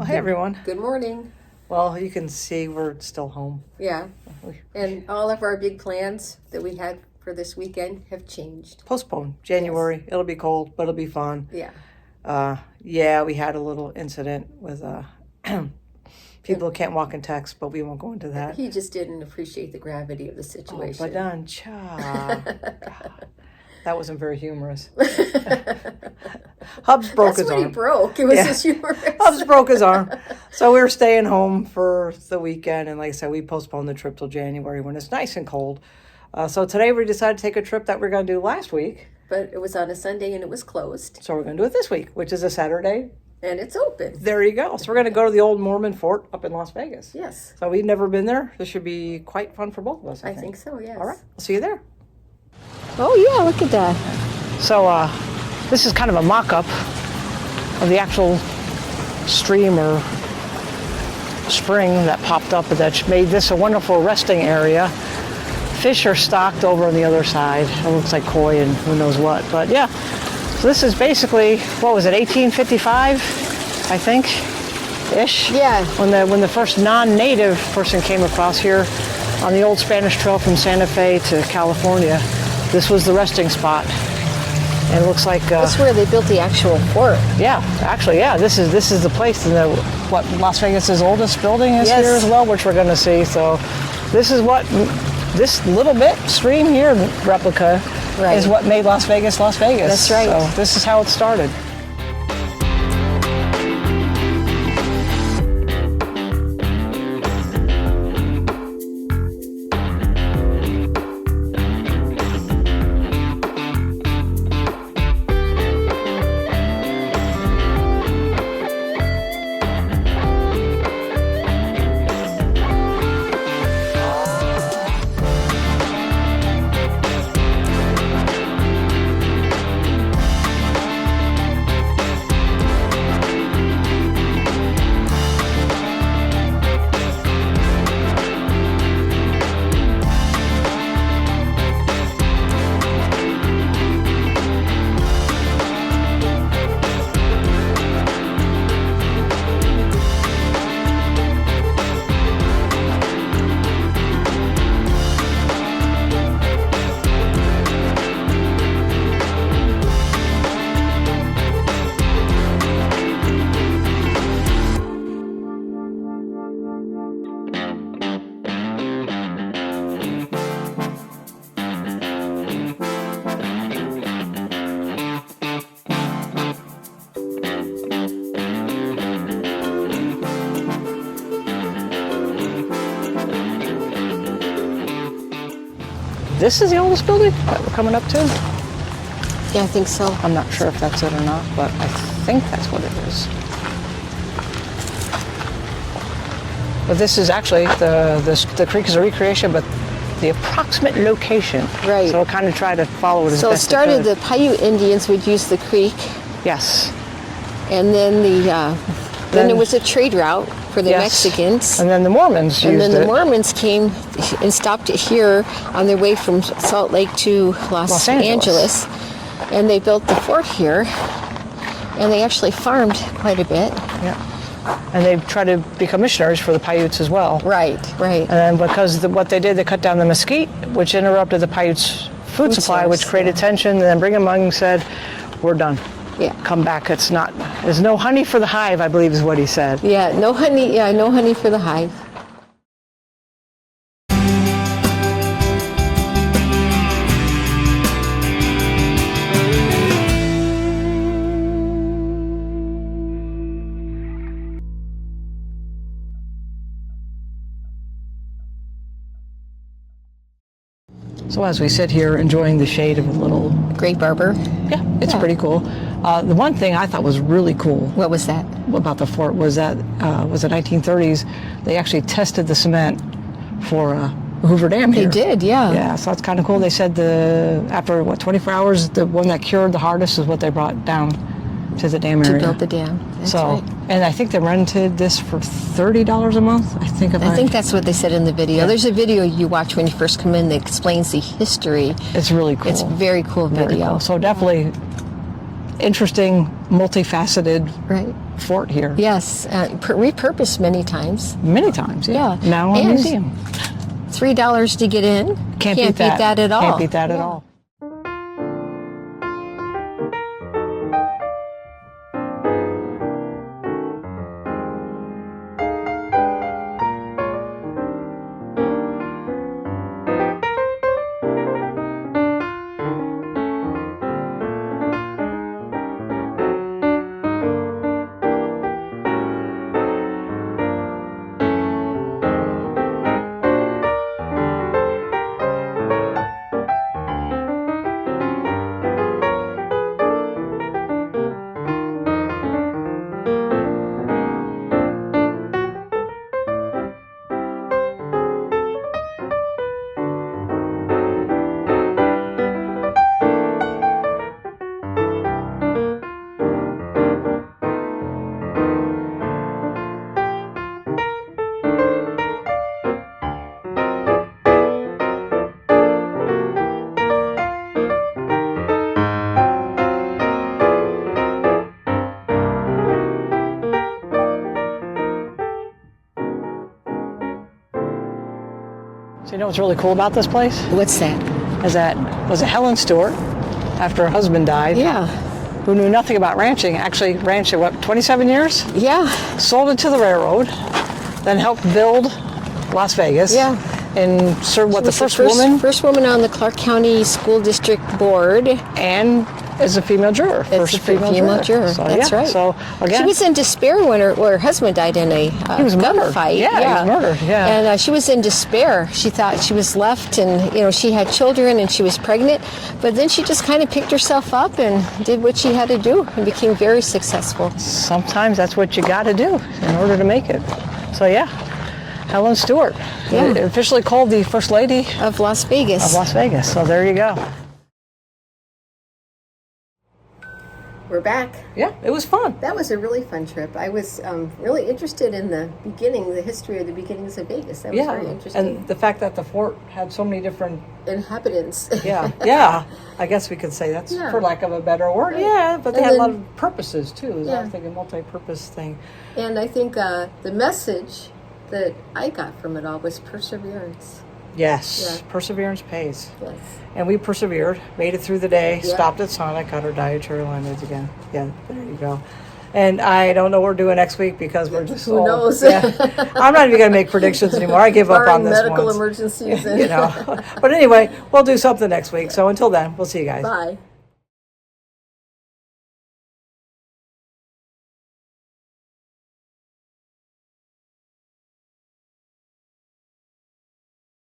Well, hey, everyone. Good morning. Well, you can see we're still home. Yeah. And all of our big plans that we had for this weekend have changed. Postponed. January. Yes. It'll be cold, but it'll be fun. Yeah. Yeah, we had a little incident with people who can't walk and text, but we won't go into that. He just didn't appreciate the gravity of the situation. Oh, God. That wasn't very humorous. Hubs broke his arm. That's what he broke. It was just humorous. Hubs broke his arm. So we were staying home for the weekend. And like I said, we postponed the trip till January when it's nice and cold. So today we decided to take a trip that we were going to do last week. But it was on a Sunday and it was closed. So we're going to do it this week, which is a Saturday. And it's open. There you go. So we're going to go to the Old Mormon fort up in Las Vegas. Yes. So we've never been there. This should be quite fun for both of us, I think. So, yes. All right. I'll see you there. Oh, yeah, look at that. So this is kind of a mock-up of the actual stream or spring that popped up that made this a wonderful resting area. Fish are stocked over on the other side. It looks like koi and who knows what. But yeah, so this is basically, what was it, 1855, I think, ish? Yeah. When the first non-native person came across here on the old Spanish Trail from Santa Fe to California. This was the resting spot. And it looks like that's where they built the actual fort. Yeah, actually, yeah. This is the place, and what Las Vegas's oldest building is here as well, which we're going to see. So, this is what this little bit stream here replica is what made Las Vegas Las Vegas. That's right. So this is how it started. This is the oldest building that we're coming up to? Yeah, I think so. I'm not sure if that's it or not, but I think that's what it is. But this is actually, the creek is a recreation, but the approximate location. Right. So we'll kind of try to follow it as best we could. So it started, the Paiute Indians would use the creek. Yes. And then then it was a trade route for the Mexicans. And then the Mormons used it. And then the Mormons came and stopped it here on their way from Salt Lake to Los Angeles. And they built the fort here. And they actually farmed quite a bit. Yeah. And they tried to become missionaries for the Paiutes as well. Right. And then because what they did, they cut down the mesquite, which interrupted the Paiutes' food supply, which created tension. And then Brigham Young said, "We're done. Yeah. Come back. There's no honey for the hive," I believe is what he said. Yeah, no honey. Yeah, no honey for the hive. So as we sit here enjoying the shade of a little grape arbor. Yeah, it's pretty cool. The one thing I thought was really cool. What was that? About the fort was that was the 1930s. They actually tested the cement for Hoover Dam here. They did, yeah. Yeah, so that's kind of cool. They said after 24 hours, the one that cured the hardest is what they brought down to the dam area. To build the dam. That's right. And I think they rented this for $30 a month. I think that's what they said in the video. Yeah. There's a video you watch when you first come in that explains the history. It's really cool. It's a very cool video. Very cool. So definitely interesting multifaceted Right. fort here. Yes, repurposed many times. Many times, yeah. Yeah. Now a And museum. $3 to get in. Can't beat that. at all. Can't beat that at Yeah. all. So you know what's really cool about this place? What's that? Is that was it Helen Stewart, after her husband died, Yeah. who knew nothing about ranching, actually ranched it, 27 years? Yeah. Sold it to the railroad, then helped build Las Vegas. Yeah. And served what, the Was first woman? First woman on the Clark County School District Board. And as a female juror. First female juror. So, That's yeah. right. So again, she was in despair when her husband died in a he was murdered. gunfight. Yeah, he was murdered. Yeah. And she was in despair. She thought she was left, and she had children, and she was pregnant. But then she just kind of picked herself up and did what she had to do, and became very successful. Sometimes that's what you got to do in order to make it. So yeah, Helen Stewart, Yeah. officially called the First Lady Of Las Vegas. of Las Vegas. So there you go. We're back. Yeah, it was fun. That was a really fun trip. I was really interested in the history of the beginnings of Vegas. That was very interesting. And the fact that the fort had so many different Inhabitants. yeah. I guess we could say that's Yeah. for lack of a better word. Right. Yeah, but they And had a then- lot of purposes too. Yeah. I think a multi-purpose thing. And I think the message that I got from it all was perseverance. Yes, Yeah. perseverance pays. Yes. And we persevered, made it through the day, Yeah. stopped at Sonic, got our dietary limits again. Yeah, there you go. And I don't know what we're doing next week because we're just Who knows? Yeah. I'm not even going to make predictions anymore. I give up on Barring this medical once. emergencies. But anyway, we'll do something next week. So until then, we'll see you guys. Bye.